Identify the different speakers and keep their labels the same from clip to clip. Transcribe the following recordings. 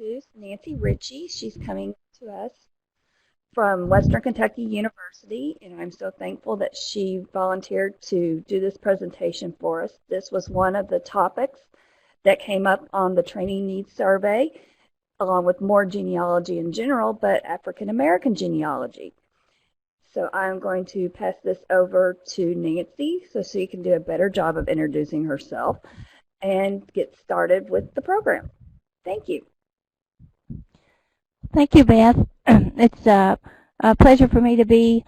Speaker 1: introduce Nancy Ritchie. She's coming to us from Western Kentucky University, and I'm so thankful that she volunteered to do this presentation for us. This was one of the topics that came up on the training needs survey, along with more genealogy in general, but African American genealogy. So I'm going to pass this over to Nancy so she can do a better job of introducing herself and get started with the program. Thank you.
Speaker 2: Thank you, Beth. It's a pleasure for me to be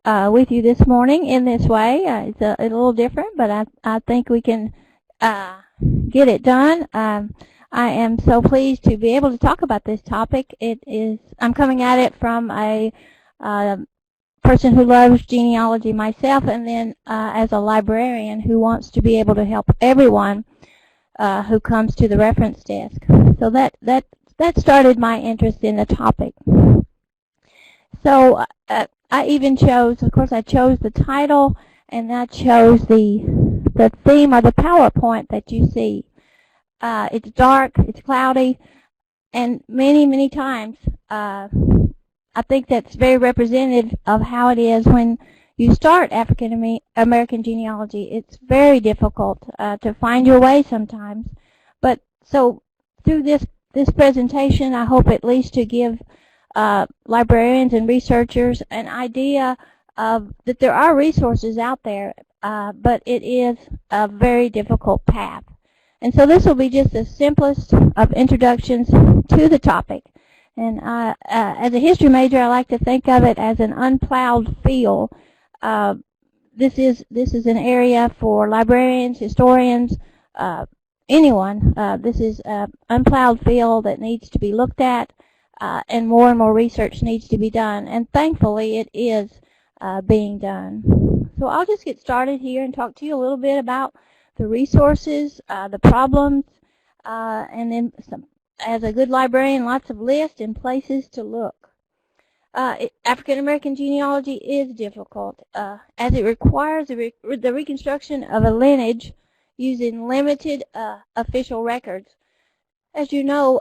Speaker 2: with you this morning in this way. It's a little different, but I think we can get it done. I am so pleased to be able to talk about this topic. I'm coming at it from a person who loves genealogy myself, and then as a librarian who wants to be able to help everyone who comes to the reference desk. So that started my interest in the topic. So I even chose, of course, I chose the title, and I chose the theme or the PowerPoint that you see. It's dark, it's cloudy, and many times I think that's very representative of how it is when you start African American genealogy. It's very difficult to find your way sometimes. But so through this presentation, I hope at least to give librarians and researchers an idea of that there are resources out there, but it is a very difficult path. And so this will be just the simplest of introductions to the topic. And as a history major, I like to think of it as an unplowed field. This is an area for librarians, historians, anyone. This is an unplowed field that needs to be looked at, and more research needs to be done. And thankfully, it is being done. So I'll just get started here and talk to you a little bit about the resources, the problems, and then as a good librarian, lots of lists and places to look. African American genealogy is difficult, as it requires the reconstruction of a lineage using limited official records. As you know,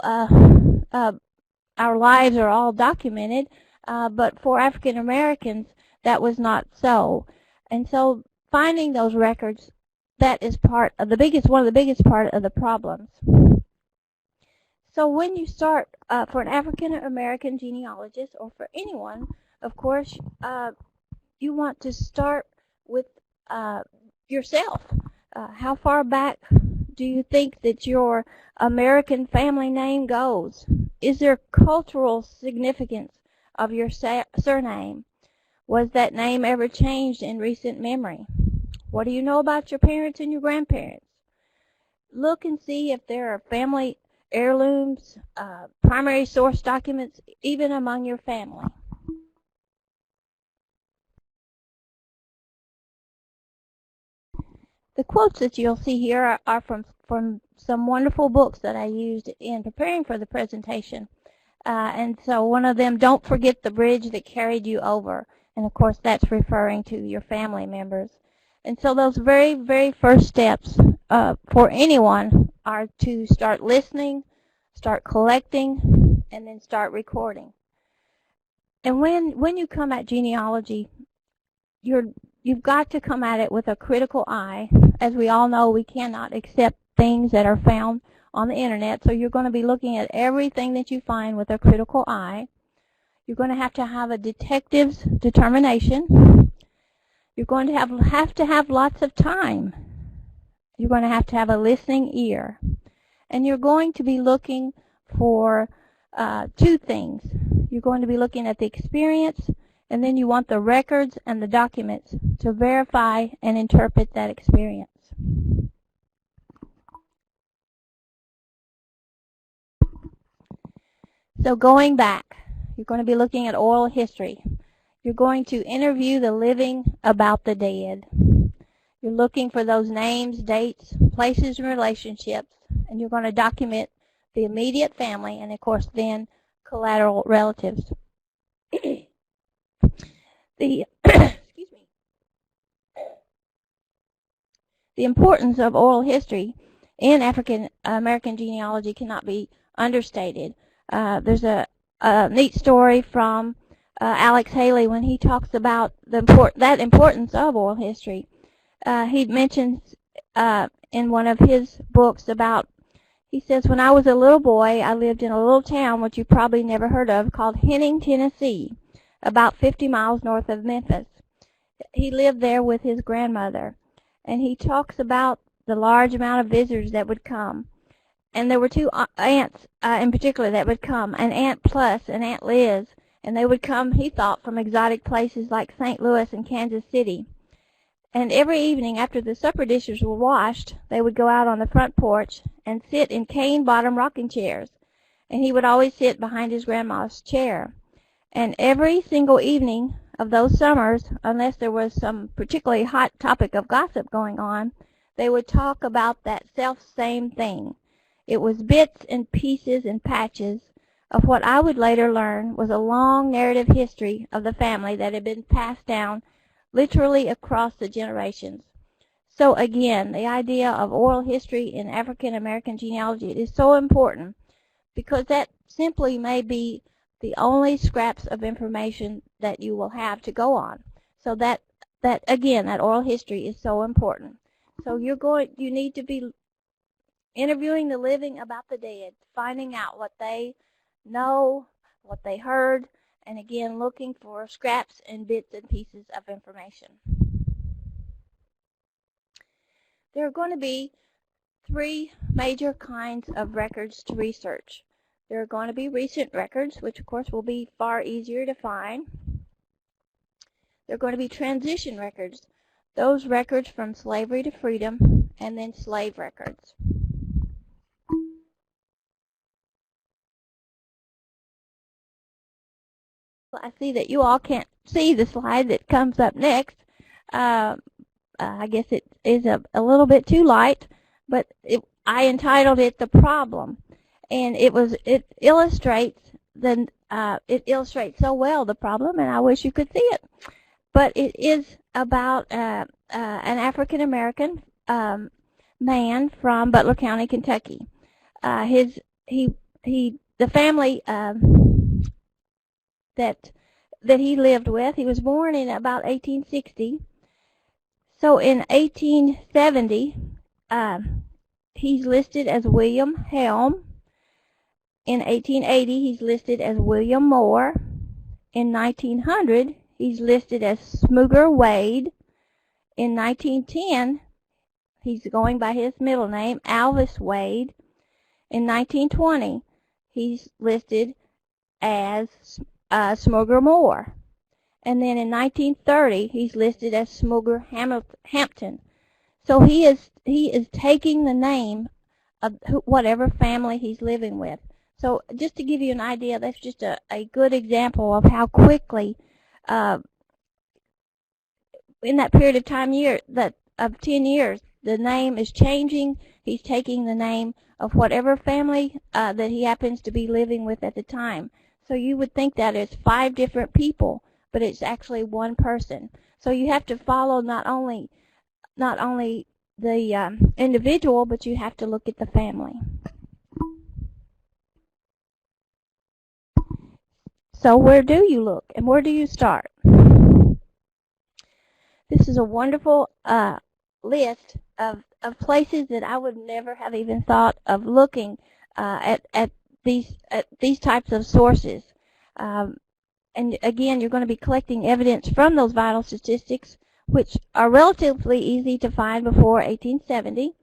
Speaker 2: our lives are all documented, but for African Americans, that was not so. And so finding those records, that is one of the biggest part of the problems. So when you start for an African American genealogist, or for anyone, of course, you want to start with yourself. How far back do you think that your American family name goes? Is there cultural significance of your surname? Was that name ever changed in recent memory? What do you know about your parents and your grandparents? Look and see if there are family heirlooms, primary source documents, even among your family. The quotes that you'll see here are from some wonderful books that I used in preparing for the presentation. And so one of them, "Don't forget the bridge that carried you over." And of course that's referring to your family members. And so those very first steps for anyone are to start listening, start collecting, and then start recording. And when you come at genealogy, you've got to come at it with a critical eye. As we all know, we cannot accept things that are found on the internet, so you're going to be looking at everything that you find with a critical eye. You're going to have a detective's determination. You're going to have lots of time. You're going to have a listening ear. And you're going to be looking for two things. You're going to be looking at the experience, and then you want the records and the documents to verify and interpret that experience. So going back, you're going to be looking at oral history. You're going to interview the living about the dead. You're looking for those names, dates, places, and relationships, and you're going to document the immediate family and, of course, then collateral relatives. The importance of oral history in African American genealogy cannot be understated. There's a neat story from Alex Haley when he talks about the importance of oral history. He mentions in one of his books about, he says, when I was a little boy, I lived in a little town which you probably never heard of called Henning, Tennessee, about 50 miles north of Memphis. He lived there with his grandmother, and he talks about the large amount of visitors that would come. And there were two aunts in particular that would come, an Aunt Plus and Aunt Liz, and they would come, he thought, from exotic places like St. Louis and Kansas City. And every evening after the supper dishes were washed, they would go out on the front porch and sit in cane-bottom rocking chairs. And he would always sit behind his grandma's chair. And every single evening of those summers, unless there was some particularly hot topic of gossip going on, they would talk about that self-same thing. It was bits and pieces and patches of what I would later learn was a long narrative history of the family that had been passed down literally across the generations. So again, the idea of oral history in African American genealogy is so important because that simply may be the only scraps of information that you will have to go on. So that again, that oral history is so important. So you need to be interviewing the living about the dead, finding out what they know, what they heard, and again, looking for scraps and bits and pieces of information. There are going to be three major kinds of records to research. There are going to be recent records, which of course will be far easier to find. There are going to be transition records, those records from slavery to freedom, and then slave records. I see that you all can't see the slide that comes up next. I guess it is a little bit too light, but I entitled it "The Problem," and it illustrates so well the problem, and I wish you could see it. But it is about an African American man from Butler County, Kentucky. The family that he lived with. He was born in about 1860. So in 1870, he's listed as William Helm. In 1880, he's listed as William Moore. In 1900, he's listed as Smuger Wade. In 1910, he's going by his middle name, Alvis Wade. In 1920, he's listed as Smuger Moore. And then in 1930, he's listed as Smuger Hampton. So he is taking the name of whatever family he's living with. So just to give you an idea, that's just a good example of how quickly, in that period of time of 10 years, the name is changing. He's taking the name of whatever family that he happens to be living with at the time. So you would think that it's 5 different people, but it's actually one person. So you have to follow not only the individual, but you have to look at the family. So where do you look, and where do you start? This is a wonderful list of places that I would never have even thought of looking at these types of sources. And again, you're going to be collecting evidence from those vital statistics, which are relatively easy to find before 1870.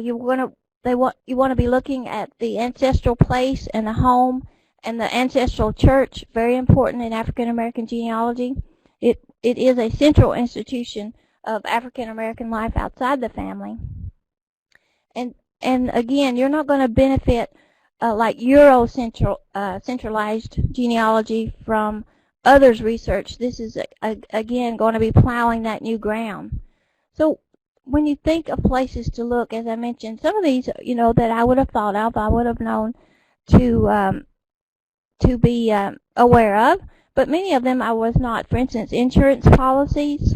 Speaker 2: You want to be looking at the ancestral place and the home and the ancestral church, very important in African American genealogy. It is a central institution of African American life outside the family. And again, you're not going to benefit like centralized genealogy from others' research. This is, again, going to be plowing that new ground. So when you think of places to look, as I mentioned, some of these, that I would have thought of, I would have known to be aware of, but many of them I was not. For instance, insurance policies,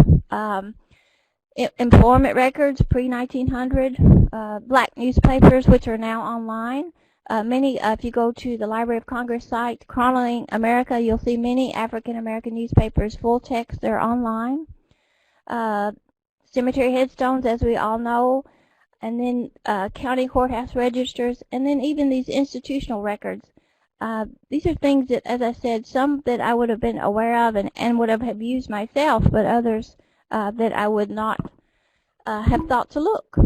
Speaker 2: employment records pre-1900, black newspapers, which are now online, If you go to the Library of Congress site, Chronicling America, you'll see many African American newspapers, full text. They're online. Cemetery headstones, as we all know, and then county courthouse registers, and then even these institutional records. These are things that, as I said, some that I would have been aware of and would have used myself, but others that I would not have thought to look.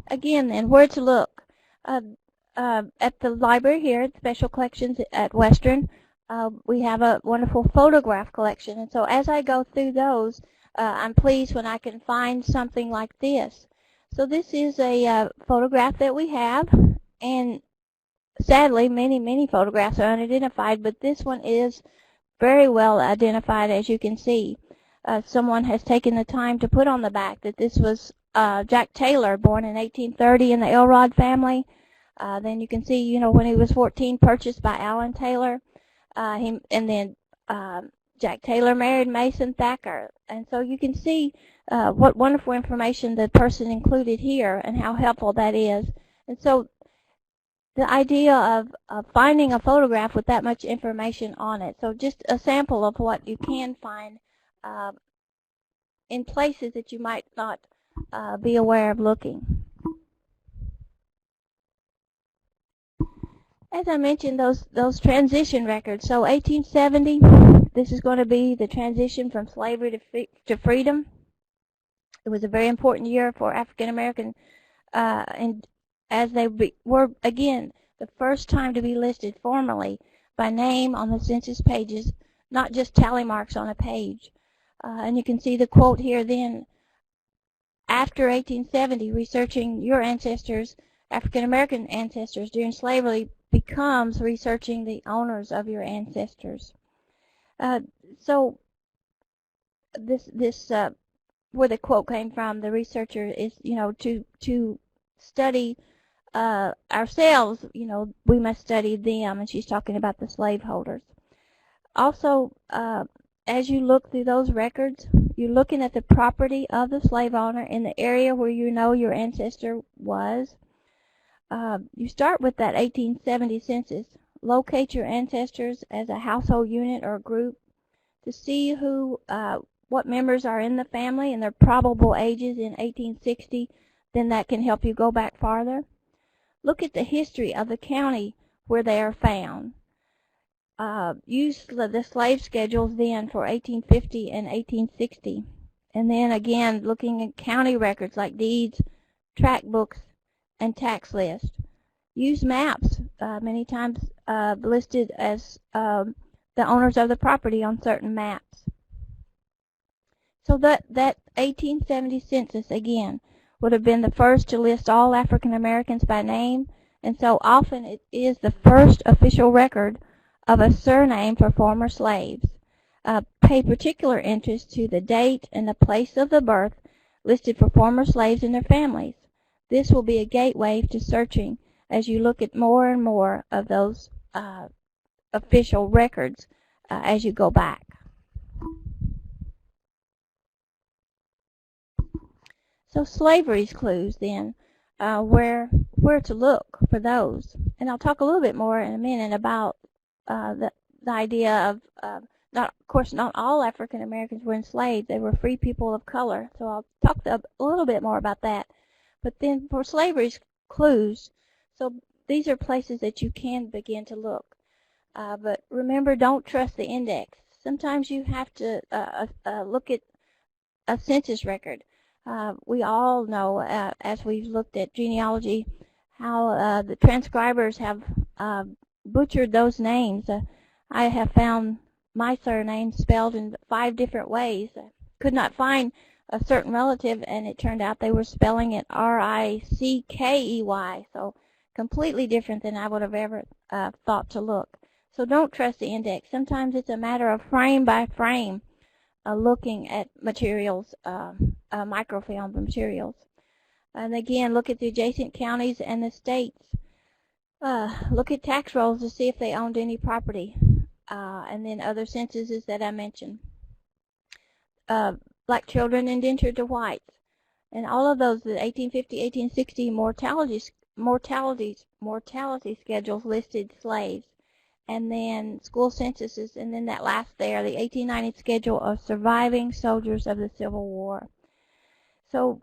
Speaker 2: Again, then, where to look? At the library here at Special Collections at Western, we have a wonderful photograph collection. And so as I go through those, I'm pleased when I can find something like this. So this is a photograph that we have, and sadly, many photographs are unidentified, but this one is very well identified, as you can see. Someone has taken the time to put on the back that this was Jack Taylor, born in 1830 in the Elrod family. Then you can see, when he was 14, purchased by Allen Taylor. And then Jack Taylor married Mason Thacker. And so you can see what wonderful information the person included here and how helpful that is. And so the idea of finding a photograph with that much information on it. So just a sample of what you can find in places that you might not be aware of looking. As I mentioned, those transition records. So 1870, this is going to be the transition from slavery to freedom. It was a very important year for African American, and as they were, again, the first time to be listed formally by name on the census pages, not just tally marks on a page. And you can see the quote here then, after 1870, researching your ancestors, African American ancestors during slavery, becomes researching the owners of your ancestors. So this where the quote came from, the researcher is, to study ourselves, we must study them, and she's talking about the slaveholders. Also, as you look through those records, you're looking at the property of the slave owner in the area where you know your ancestor was. You start with that 1870 census. Locate your ancestors as a household unit or group to see what members are in the family and their probable ages in 1860. Then that can help you go back farther. Look at the history of the county where they are found. Use the slave schedules then for 1850 and 1860. And then again, looking at county records like deeds, tract books, and tax list. Use maps, many times listed as the owners of the property on certain maps. So that 1870 census, again, would have been the first to list all African Americans by name, and so often it is the first official record of a surname for former slaves. Pay particular interest to the date and the place of the birth listed for former slaves and their families. This will be a gateway to searching as you look at more and more of those official records as you go back. So slavery's clues then, where to look for those. And I'll talk a little bit more in a minute about the idea of, of course, not all African Americans were enslaved. They were free people of color. So I'll talk a little bit more about that. But then for slavery's clues, so these are places that you can begin to look. But remember, don't trust the index. Sometimes you have to look at a census record. We all know, as we've looked at genealogy, how the transcribers have butchered those names. I have found my surname spelled in 5 different ways. I could not find a certain relative, and it turned out they were spelling it R-I-C-K-E-Y, so completely different than I would have ever thought to look. So don't trust the index. Sometimes it's a matter of frame by frame looking at materials, microfilm materials. And again, look at the adjacent counties and the states. Look at tax rolls to see if they owned any property, and then other censuses that I mentioned. Black children indentured to whites. And all of those, the 1850, 1860 mortality schedules listed slaves. And then school censuses, and then that last there, the 1890 schedule of surviving soldiers of the Civil War. So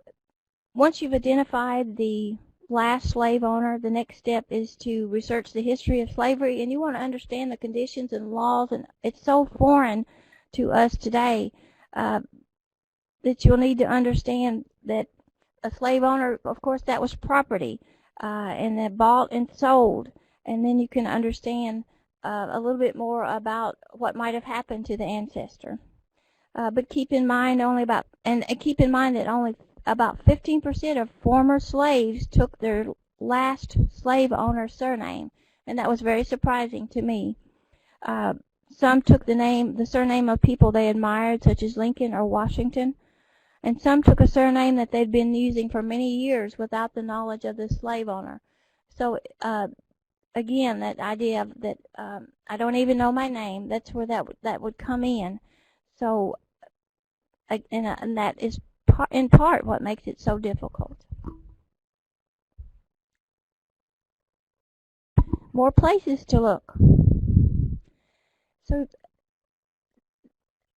Speaker 2: once you've identified the last slave owner, the next step is to research the history of slavery, and you want to understand the conditions and laws, and it's so foreign to us today that you'll need to understand that a slave owner, of course, that was property, and that bought and sold, and then you can understand a little bit more about what might have happened to the ancestor. But keep in mind keep in mind that only about 15% of former slaves took their last slave owner's surname, and that was very surprising to me. Some took the surname of people they admired, such as Lincoln or Washington, and some took a surname that they'd been using for many years without the knowledge of the slave owner. So again, that idea of that I don't even know my name, that's where that would come in. So, and that is in part what makes it so difficult. More places to look. So,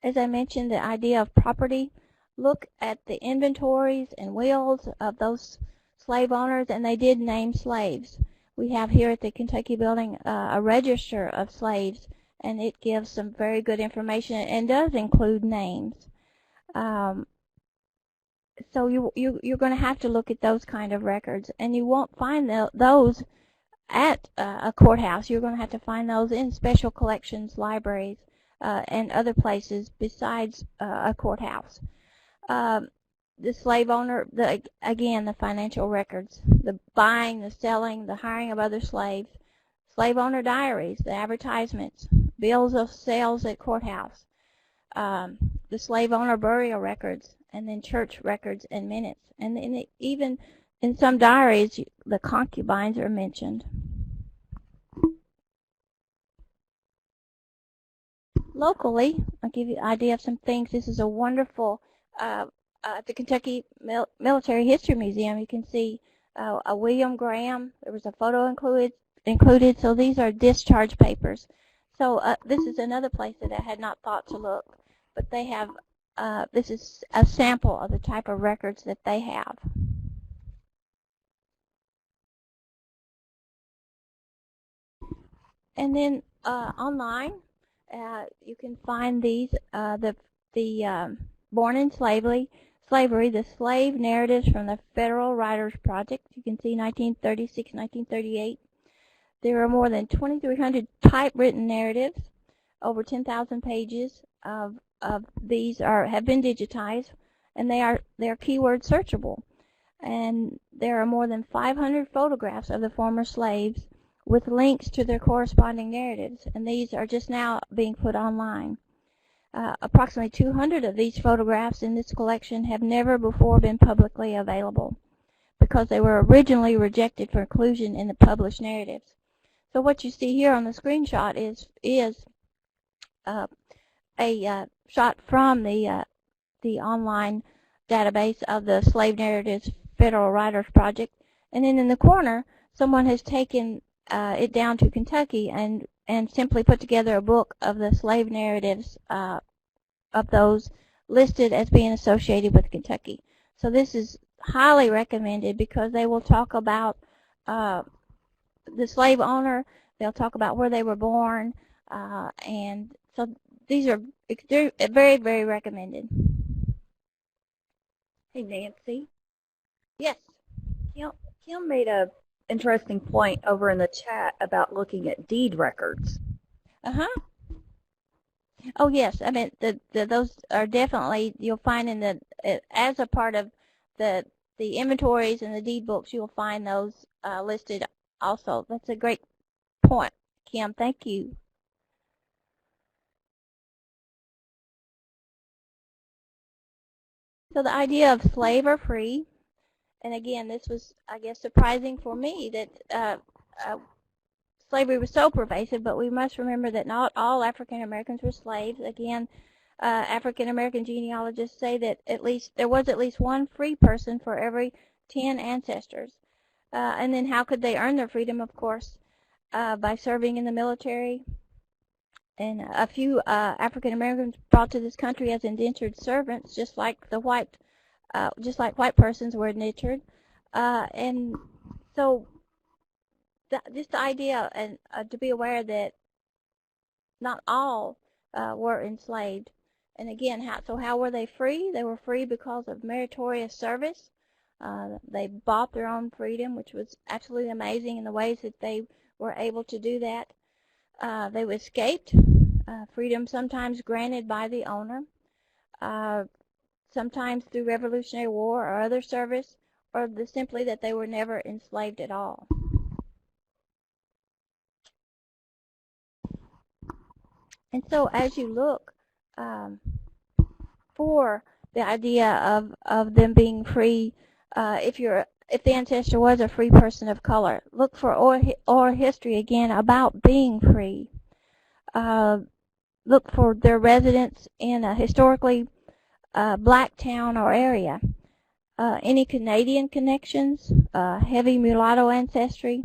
Speaker 2: as I mentioned, the idea of property, look at the inventories and wills of those slave owners, and they did name slaves. We have here at the Kentucky building a register of slaves, and it gives some very good information and does include names. So you're going to have to look at those kind of records, and you won't find those at a courthouse. You're going to have to find those in special collections, libraries, and other places besides a courthouse. The slave owner, again, the financial records, the buying, the selling, the hiring of other slaves, slave owner diaries, the advertisements, bills of sales at courthouse, the slave owner burial records, and then church records and minutes. And even in some diaries, the concubines are mentioned. Locally, I'll give you an idea of some things. This is a wonderful, at the Kentucky Military History Museum, you can see a William Graham. There was a photo included. So these are discharge papers. So this is another place that I had not thought to look. But they have, this is a sample of the type of records that they have. And then online, you can find these, Born in Slavery, the Slave Narratives from the Federal Writers Project. You can see 1936, 1938. There are more than 2,300 typewritten narratives. Over 10,000 pages of these have been digitized, and they are keyword searchable. And there are more than 500 photographs of the former slaves with links to their corresponding narratives, and these are just now being put online. Approximately 200 of these photographs in this collection have never before been publicly available because they were originally rejected for inclusion in the published narratives. So what you see here on the screenshot is a shot from the online database of the Slave Narratives Federal Writers Project, and then in the corner, someone has taken it down to Kentucky and simply put together a book of the slave narratives of those listed as being associated with Kentucky. So this is highly recommended because they will talk about the slave owner, they'll talk about where they were born, and so these are very, very recommended.
Speaker 1: Hey, Nancy.
Speaker 2: Yes.
Speaker 1: Kim made a interesting point over in the chat about looking at deed records.
Speaker 2: Oh yes, I mean those are definitely, you'll find in the as a part of the inventories and the deed books, you'll find those listed also. That's a great point, Kim. Thank you. So the idea of slave or free, and again, this was, I guess, surprising for me that slavery was so pervasive, but we must remember that not all African Americans were slaves. Again, African American genealogists say that there was at least one free person for every 10 ancestors. And then how could they earn their freedom? Of course, by serving in the military. And a few African Americans brought to this country as indentured servants, just like white persons were indentured. And so, just the idea and to be aware that not all were enslaved. And again, how were they free? They were free because of meritorious service. They bought their own freedom, which was absolutely amazing in the ways that they were able to do that. They escaped. Freedom sometimes granted by the owner, sometimes through Revolutionary War or other service, or simply that they were never enslaved at all. And so as you look for the idea of them being free, if the ancestor was a free person of color, look for oral history again about being free. Look for their residence in a historically black town or area. Any Canadian connections, heavy mulatto ancestry,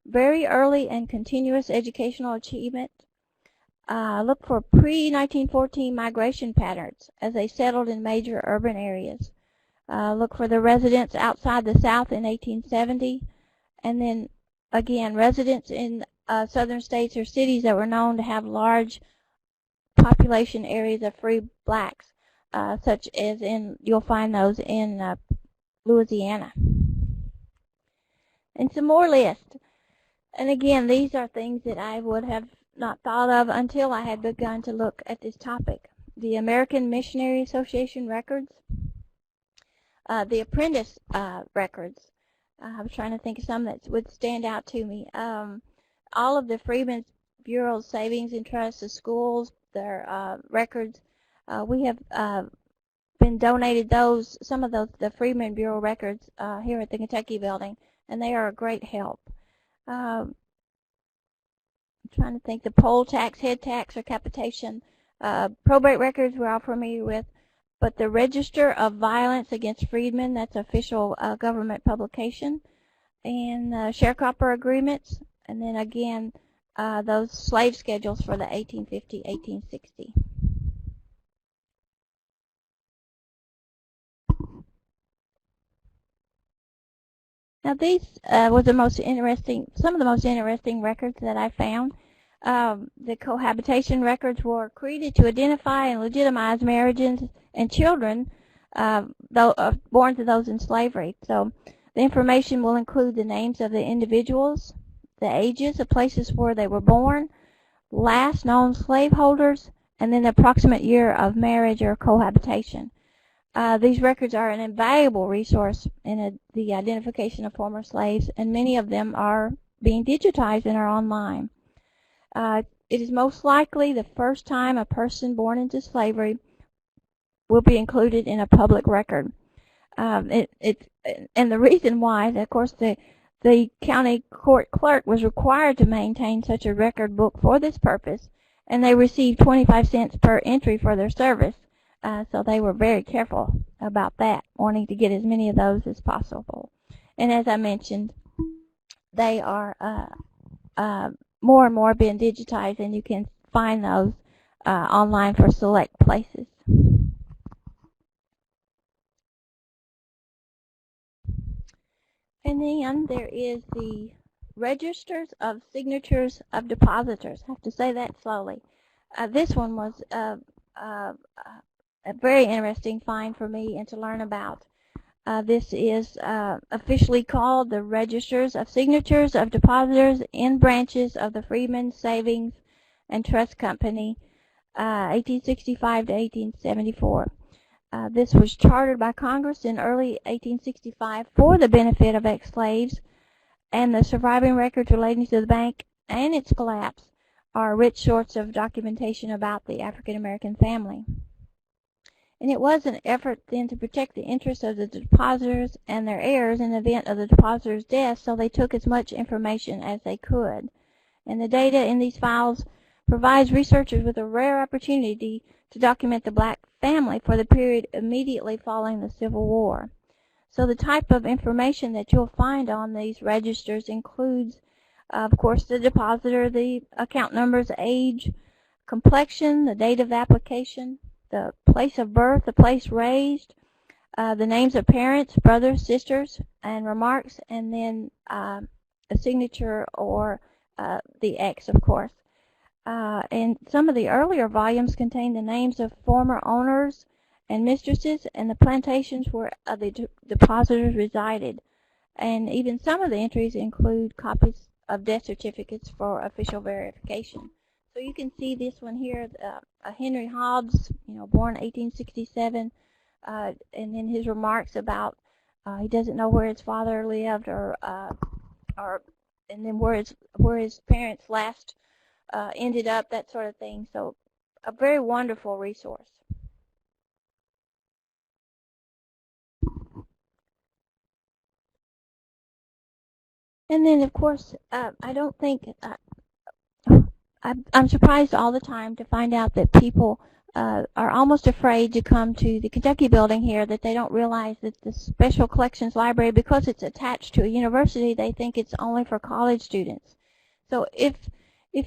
Speaker 2: very early and continuous educational achievement. Look for pre-1914 migration patterns as they settled in major urban areas. Look for the residents outside the South in 1870, and then again residents in southern states or cities that were known to have large population areas of free blacks, such as you'll find those in Louisiana. And some more lists. And again, these are things that I would have not thought of until I had begun to look at this topic. The American Missionary Association records, the apprentice records. I was trying to think of some that would stand out to me. All of the Freedmen's Bureau's savings and trusts, the schools, their records. We have been donated some of the Freedmen's Bureau records here at the Kentucky building, and they are a great help. I'm trying to think, the poll tax, head tax, or capitation. Probate records we're all familiar with, but the Register of Violence Against Freedmen, that's official government publication, and sharecropper agreements, and then again those slave schedules for the 1850-1860. Now these was some of the most interesting records that I found. The Cohabitation Records were created to identify and legitimize marriages and children born to those in slavery. So the information will include the names of the individuals, the ages, the places where they were born, last known slaveholders, and then the approximate year of marriage or cohabitation. These records are an invaluable resource in the identification of former slaves, and many of them are being digitized and are online. It is most likely the first time a person born into slavery will be included in a public record. And the reason why, of course, the county court clerk was required to maintain such a record book for this purpose, and they received 25 cents per entry for their service. So they were very careful about that, wanting to get as many of those as possible. And as I mentioned, they are more and more being digitized, and you can find those online for select places. And then there is the Registers of Signatures of Depositors. I have to say that slowly. This one was a very interesting find for me and to learn about. This is officially called the Registers of Signatures of Depositors in branches of the Freedmen's Savings and Trust Company, 1865 to 1874. This was chartered by Congress in early 1865 for the benefit of ex-slaves, and the surviving records relating to the bank and its collapse are rich sorts of documentation about the African American family. And it was an effort then to protect the interests of the depositors and their heirs in the event of the depositors' death, so they took as much information as they could. And the data in these files provides researchers with a rare opportunity to document the black family for the period immediately following the Civil War. So the type of information that you'll find on these registers includes, of course, the depositor, the account numbers, age, complexion, the date of application, the place of birth, the place raised, the names of parents, brothers, sisters, and remarks, and then a signature or the X, of course. And some of the earlier volumes contain the names of former owners and mistresses and the plantations where the depositors resided. And even some of the entries include copies of death certificates for official verification. So you can see this one here, Henry Hobbs, born 1867, and then his remarks about he doesn't know where his father lived, and then where his parents last ended up, that sort of thing. So a very wonderful resource. And then, of course, I don't think I'm surprised all the time to find out that people are almost afraid to come to the Kentucky building here, that they don't realize that the Special Collections Library, because it's attached to a university, they think it's only for college students. So if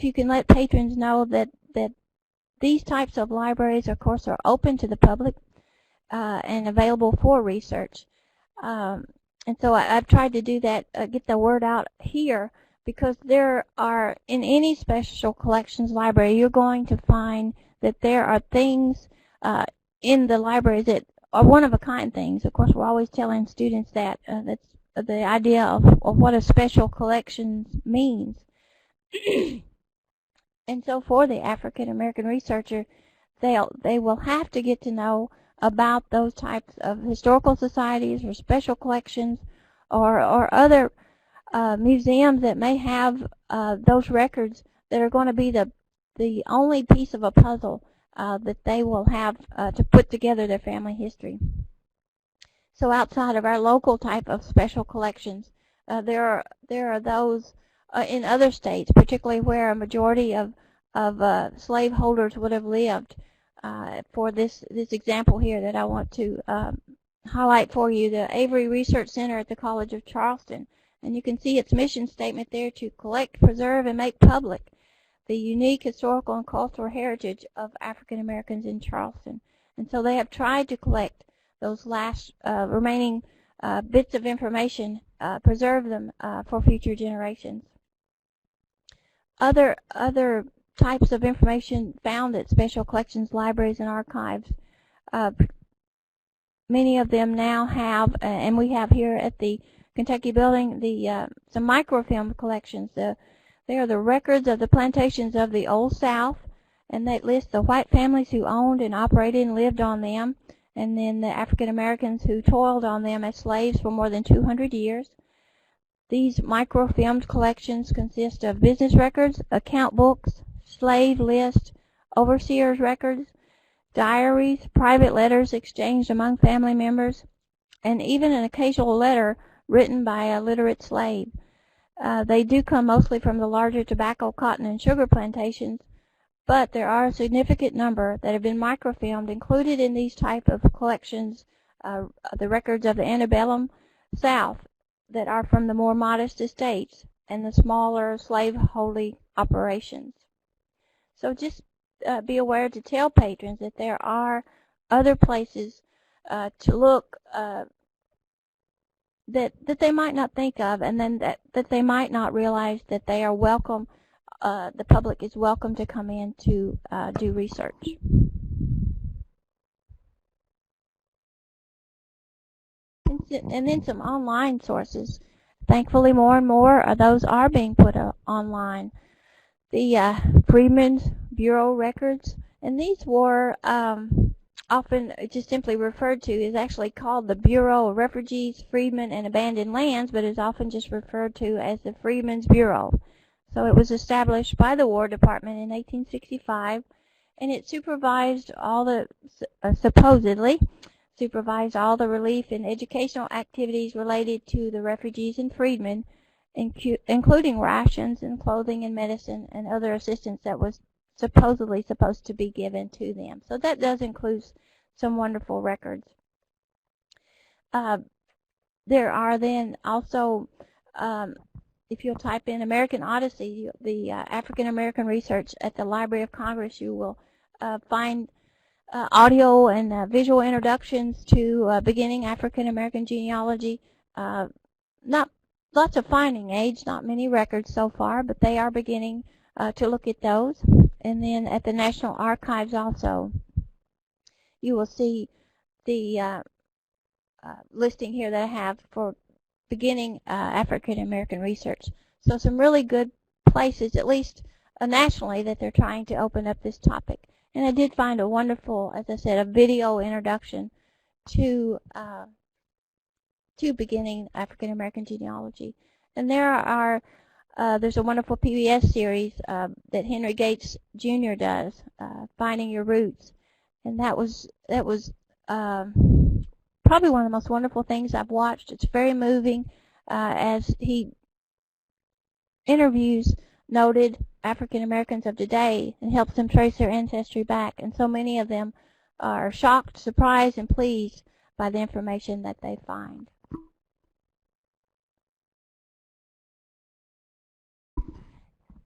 Speaker 2: you can let patrons know that these types of libraries, of course, are open to the public and available for research. And so I've tried to do that, get the word out here, because there are, in any special collections library, you're going to find that there are things in the library that are one-of-a-kind things. Of course, we're always telling students that. That's the idea of what a special collections means. And so for the African-American researcher, they will have to get to know about those types of historical societies or special collections or other museums that may have those records that are going to be the only piece of a puzzle that they will have to put together their family history. So outside of our local type of special collections, there are those in other states, particularly where a majority of slaveholders would have lived. For this example here that I want to highlight for you, the Avery Research Center at the College of Charleston. And you can see its mission statement there: to collect, preserve, and make public the unique historical and cultural heritage of African Americans in Charleston. And so they have tried to collect those last remaining bits of information, preserve them for future generations. Other types of information found at special collections libraries and archives. Many of them now have, and we have here at the Kentucky building, some microfilm collections. They are the records of the plantations of the Old South, and they list the white families who owned and operated and lived on them, and then the African Americans who toiled on them as slaves for more than 200 years. These microfilmed collections consist of business records, account books, slave lists, overseers' records, diaries, private letters exchanged among family members, and even an occasional letter written by a literate slave. They do come mostly from the larger tobacco, cotton, and sugar plantations, but there are a significant number that have been microfilmed. Included in these type of collections, the records of the antebellum South that are from the more modest estates and the smaller slaveholding operations. So just be aware to tell patrons that there are other places to look that they might not think of, and then that they might not realize that they are welcome. The public is welcome to come in to do research. And then some online sources. Thankfully, more and more of those are being put online. The Freedmen's Bureau records, and these were often just simply referred to, is actually called the Bureau of Refugees, Freedmen, and Abandoned Lands, but is often just referred to as the Freedmen's Bureau. So it was established by the War Department in 1865, and it supervised all the, supposedly, supervised all the relief and educational activities related to the refugees and freedmen, including rations and clothing and medicine and other assistance that was supposedly supposed to be given to them. So that does include some wonderful records. There are then also, if you'll type in American Odyssey, the African American research at the Library of Congress, you will find audio and visual introductions to beginning African American genealogy. Not lots of finding aids, not many records so far, but they are beginning to look at those. And then at the National Archives also, you will see the listing here that I have for beginning African American research. So some really good places, at least nationally, that they're trying to open up this topic. And I did find a wonderful, as I said, a video introduction to beginning African American genealogy. And there's a wonderful PBS series that Henry Gates Jr. does, Finding Your Roots, and that was probably one of the most wonderful things I've watched. It's very moving as he interviews noted African Americans of today and helps them trace their ancestry back. And so many of them are shocked, surprised, and pleased by the information that they find.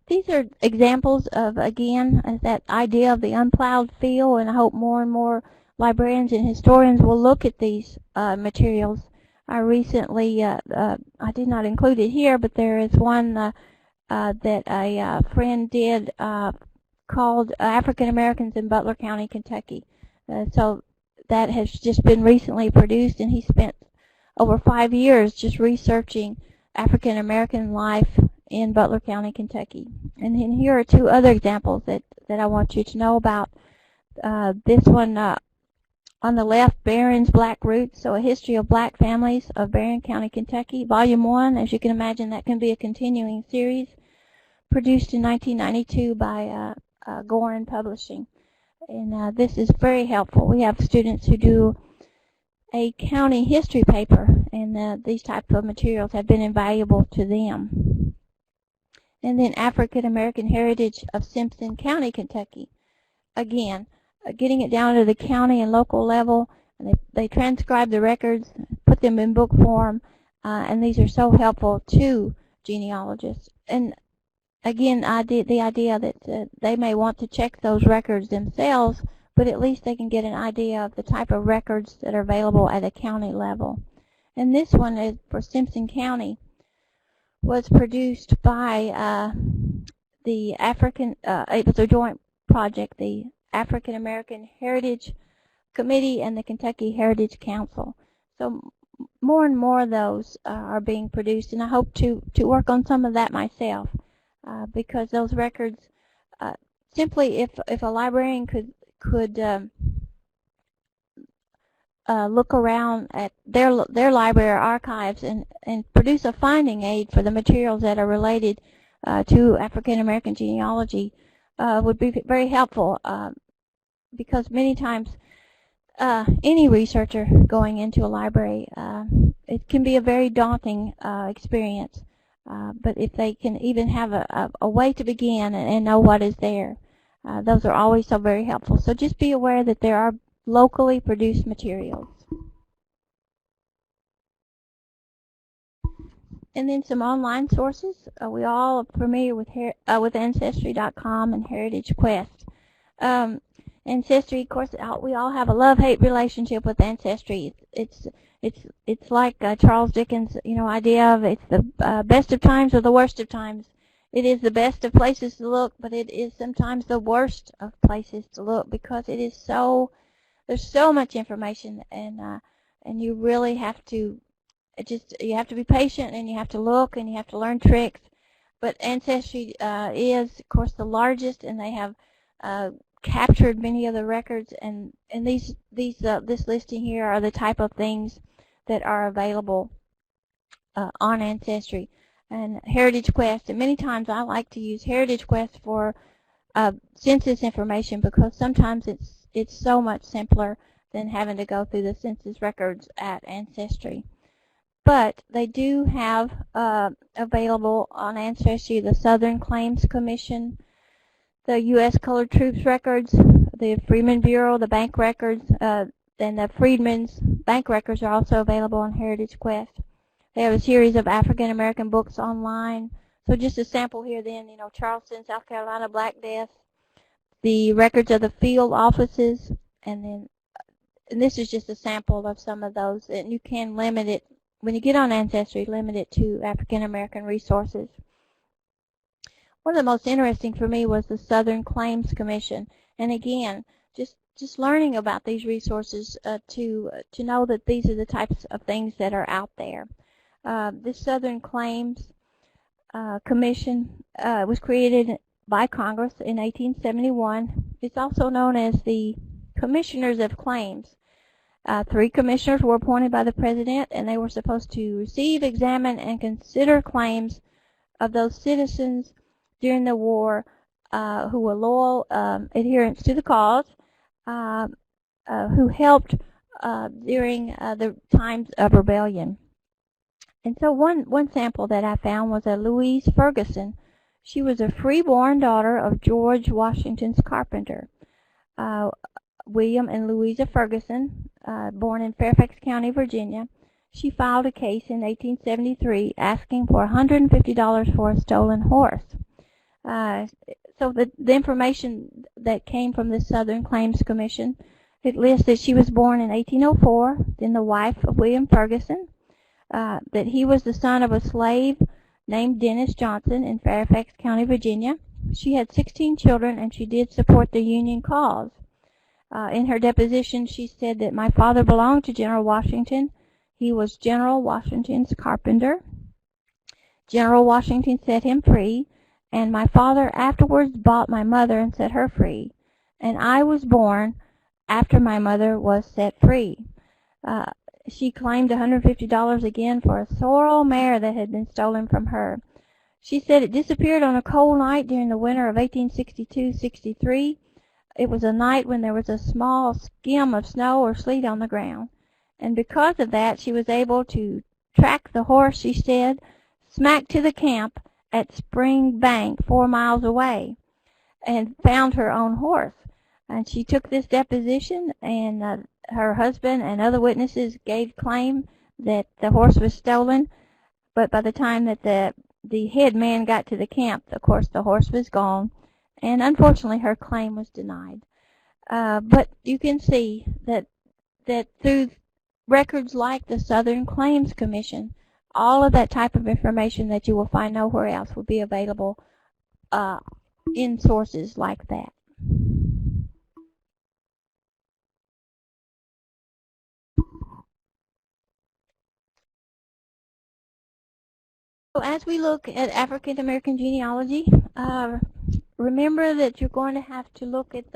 Speaker 2: These are examples of, again, that idea of the unplowed field, and I hope more and more librarians and historians will look at these materials. I recently, I did not include it here, but there is one that a friend did called African Americans in Butler County, Kentucky. So that has just been recently produced, and he spent over 5 years just researching African American life in Butler County, Kentucky. And then here are two other examples that I want you to know about. This one on the left, Barron's Black Roots, so a history of black families of Barron County, Kentucky. Volume 1, as you can imagine, that can be a continuing series, produced in 1992 by Gorin Publishing. And this is very helpful. We have students who do a county history paper, and these types of materials have been invaluable to them. And then African American Heritage of Simpson County, Kentucky. Again, getting it down to the county and local level, and they transcribe the records, put them in book form, and these are so helpful to genealogists. And again, the idea that they may want to check those records themselves, but at least they can get an idea of the type of records that are available at a county level. And this one is for Simpson County, was produced by the it was a joint project, the African American Heritage Committee and the Kentucky Heritage Council. So more and more of those are being produced, and I hope to work on some of that myself, because those records, simply if a librarian could look around at their library archives and produce a finding aid for the materials that are related to African American genealogy, would be very helpful, because many times any researcher going into a library, it can be a very daunting experience. But if they can even have a way to begin and know what is there, those are always so very helpful. So just be aware that there are locally produced materials. And then some online sources. We all are familiar with Ancestry.com and Heritage Quest. Ancestry, of course, we all have a love-hate relationship with Ancestry. It's like Charles Dickens' idea of it's the best of times or the worst of times. It is the best of places to look, but it is sometimes the worst of places to look, because it is there's so much information, and you really have to you have to be patient, and you have to look, and you have to learn tricks. But Ancestry is, of course, the largest, and they have captured many of the records, and this listing here are the type of things that are available on Ancestry. And Heritage Quest, and many times I like to use Heritage Quest for census information, because sometimes it's so much simpler than having to go through the census records at Ancestry. But they do have available on Ancestry the Southern Claims Commission, the U.S. Colored Troops records, the Freedmen Bureau, the bank records, and the Freedmen's bank records are also available on Heritage Quest. They have a series of African American books online. So just a sample here then, Charleston, South Carolina, Black Death, the records of the field offices, and this is just a sample of some of those. And you can limit it, when you get on Ancestry, limit it to African American resources. One of the most interesting for me was the Southern Claims Commission. And again, just learning about these resources to know that these are the types of things that are out there. This Southern Claims Commission was created by Congress in 1871. It's also known as the Commissioners of Claims. 3 commissioners were appointed by the President, and they were supposed to receive, examine, and consider claims of those citizens during the war who were loyal adherents to the cause, who helped during the times of rebellion. And so one sample that I found was a Louise Ferguson. She was a freeborn daughter of George Washington's carpenter. William and Louisa Ferguson, born in Fairfax County, Virginia. She filed a case in 1873 asking for $150 for a stolen horse. So the information that came from the Southern Claims Commission, it lists that she was born in 1804, then the wife of William Ferguson, that he was the son of a slave named Dennis Johnson in Fairfax County, Virginia. She had 16 children, and she did support the Union cause. In her deposition, she said that my father belonged to General Washington. He was General Washington's carpenter. General Washington set him free, and my father afterwards bought my mother and set her free. And I was born after my mother was set free. She claimed $150 again for a sorrel mare that had been stolen from her. She said it disappeared on a cold night during the winter of 1862-63. It was a night when there was a small skim of snow or sleet on the ground. And because of that, she was able to track the horse, she said, smack to the camp at Spring Bank 4 miles away, and found her own horse. And she took this deposition, and her husband and other witnesses gave claim that the horse was stolen. But by the time that the head man got to the camp, of course, the horse was gone. And unfortunately, her claim was denied. But you can see that through records like the Southern Claims Commission, all of that type of information that you will find nowhere else will be available in sources like that. So as we look at African American genealogy, remember that you're going to have to look at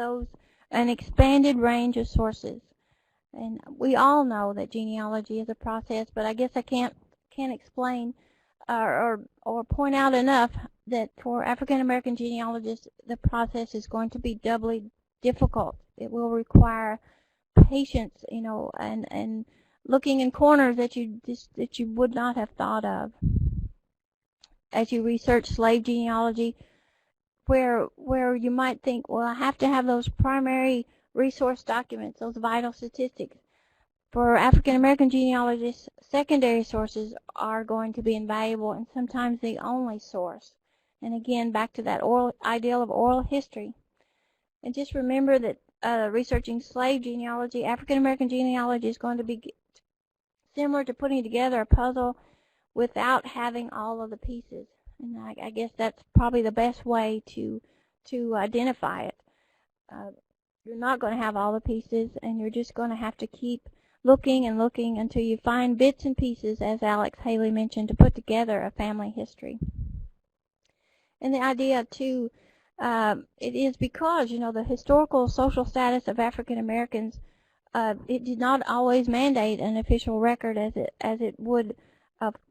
Speaker 2: an expanded range of sources. And we all know that genealogy is a process, but I guess I can't explain or point out enough that for African American genealogists, the process is going to be doubly difficult. It will require patience, and looking in corners that you would not have thought of. As you research slave genealogy, where you might think, well, I have to have those primary resource documents, those vital statistics. For African American genealogists, secondary sources are going to be invaluable and sometimes the only source. And again, back to that ideal of oral history. And just remember that researching slave genealogy, African American genealogy is going to be similar to putting together a puzzle without having all of the pieces. And I guess that's probably the best way to identify it. You're not going to have all the pieces, and you're just going to have to keep looking and looking until you find bits and pieces, as Alex Haley mentioned, to put together a family history. And the idea, too, it is because, the historical social status of African Americans, it did not always mandate an official record as it would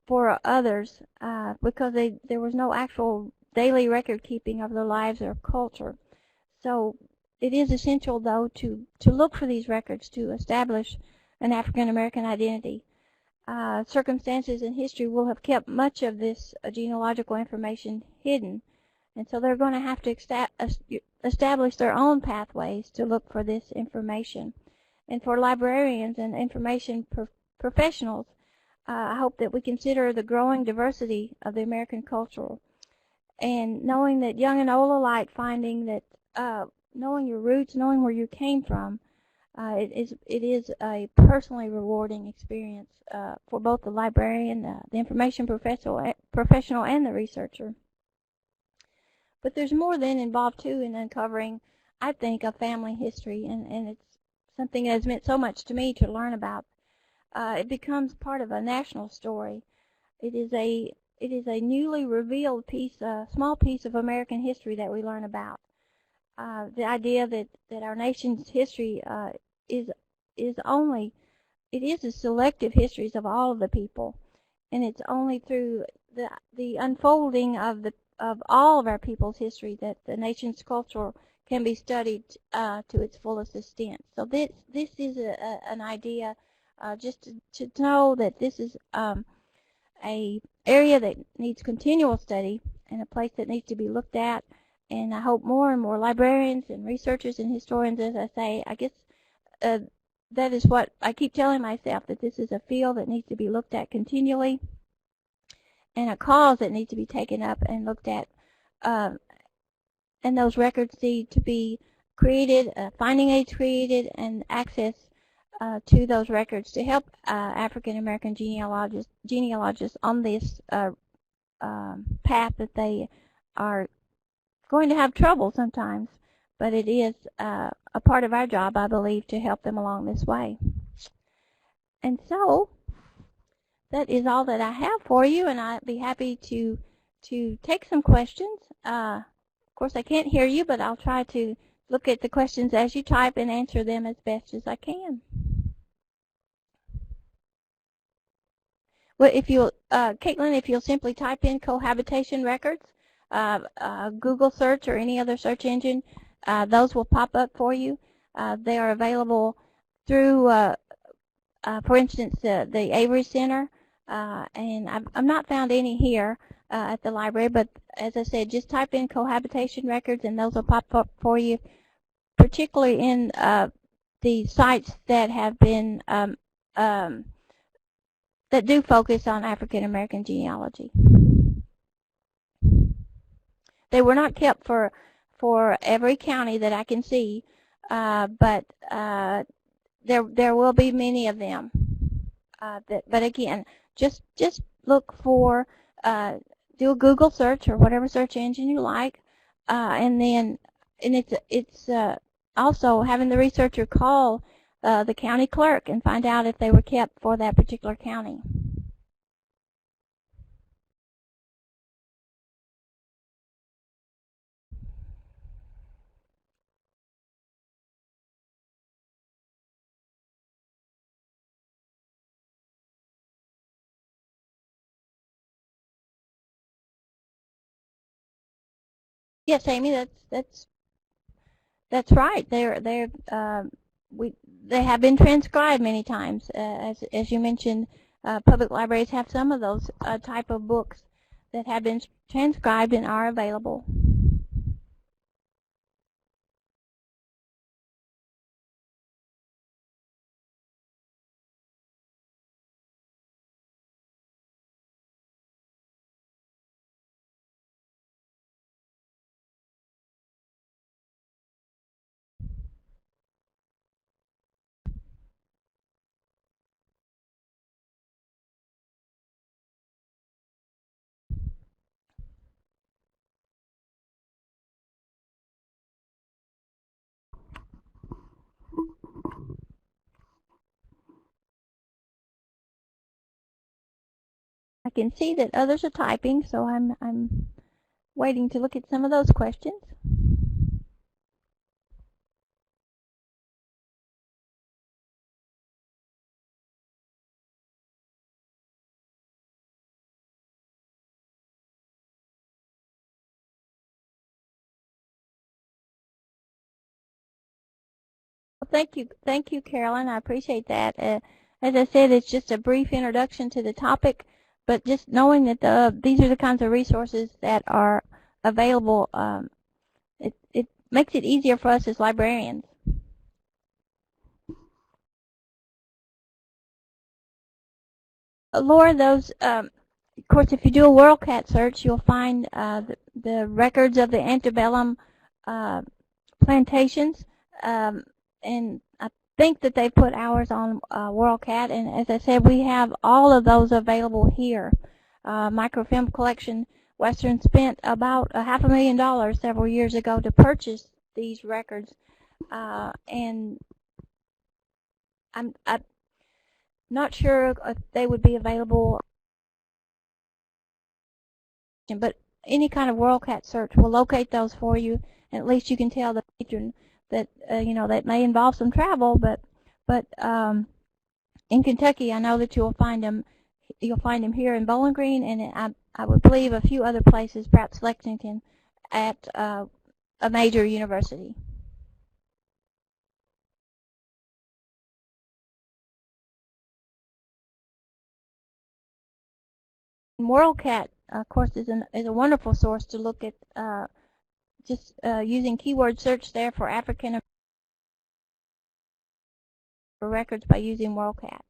Speaker 2: for others, because there was no actual daily record keeping of their lives or culture. So it is essential, though, to look for these records to establish an African American identity. Circumstances in history will have kept much of this genealogical information hidden, And so they're going to have to establish their own pathways to look for this information. And for librarians and information professionals, I hope that we consider the growing diversity of the American culture, and knowing that young and old alike, finding that knowing your roots, knowing where you came from, it is a personally rewarding experience for both the librarian, the information professional, and the researcher. But there's more then involved too in uncovering, I think, a family history, and it's something that has meant so much to me to learn about. It becomes part of a national story. It is a newly revealed piece, a small piece of American history that we learn about. The idea that our nation's history is the selective histories of all of the people, and it's only through the unfolding of all of our people's history that the nation's culture can be studied to its fullest extent. So this is an idea, just to know that this is a area that needs continual study and a place that needs to be looked at. And I hope more and more librarians and researchers and historians, as I say, I guess that is what I keep telling myself, that this is a field that needs to be looked at continually, and a cause that needs to be taken up and looked at. And those records need to be created, finding aids created, and access to those records to help African American genealogists on this path that they are going to have trouble sometimes, but it is a part of our job, I believe, to help them along this way. And so that is all that I have for you, and I'd be happy to take some questions. Of course, I can't hear you, but I'll try to look at the questions as you type and answer them as best as I can. Well, if you'll, Caitlin, if you'll simply type in Cohabitation Records, Google search or any other search engine, those will pop up for you. They are available through, for instance, the Avery Center, and I've not found any here at the library, but as I said, just type in Cohabitation Records and those will pop up for you, particularly in the sites that have been that do focus on African American genealogy. They were not kept for every county that I can see, but there will be many of them. But again, just look for, do a Google search or whatever search engine you like, and it's also having the researcher call the county clerk and find out if they were kept for that particular county. Yes, Amy, that's right. They have been transcribed many times. As you mentioned, public libraries have some of those type of books that have been transcribed and are available. I can see that others are typing, so I'm waiting to look at some of those questions. Well, thank you, Carolyn. I appreciate that. As I said, it's just a brief introduction to the topic, but just knowing that these are the kinds of resources that are available. It makes it easier for us as librarians. Laura, those, of course, if you do a WorldCat search, you'll find the records of the antebellum plantations, and I think that they put ours on WorldCat, and as I said, we have all of those available here. Microfilm collection, Western spent about $500,000 several years ago to purchase these records, and I'm not sure if they would be available, but any kind of WorldCat search will locate those for you, and at least you can tell the patron that that may involve some travel, but in Kentucky, I know that you'll find them. You'll find them here in Bowling Green, and I would believe a few other places, perhaps Lexington, at a major university. WorldCat, of course, is a wonderful source to look at. Just using keyword search there for African for records by using WorldCat.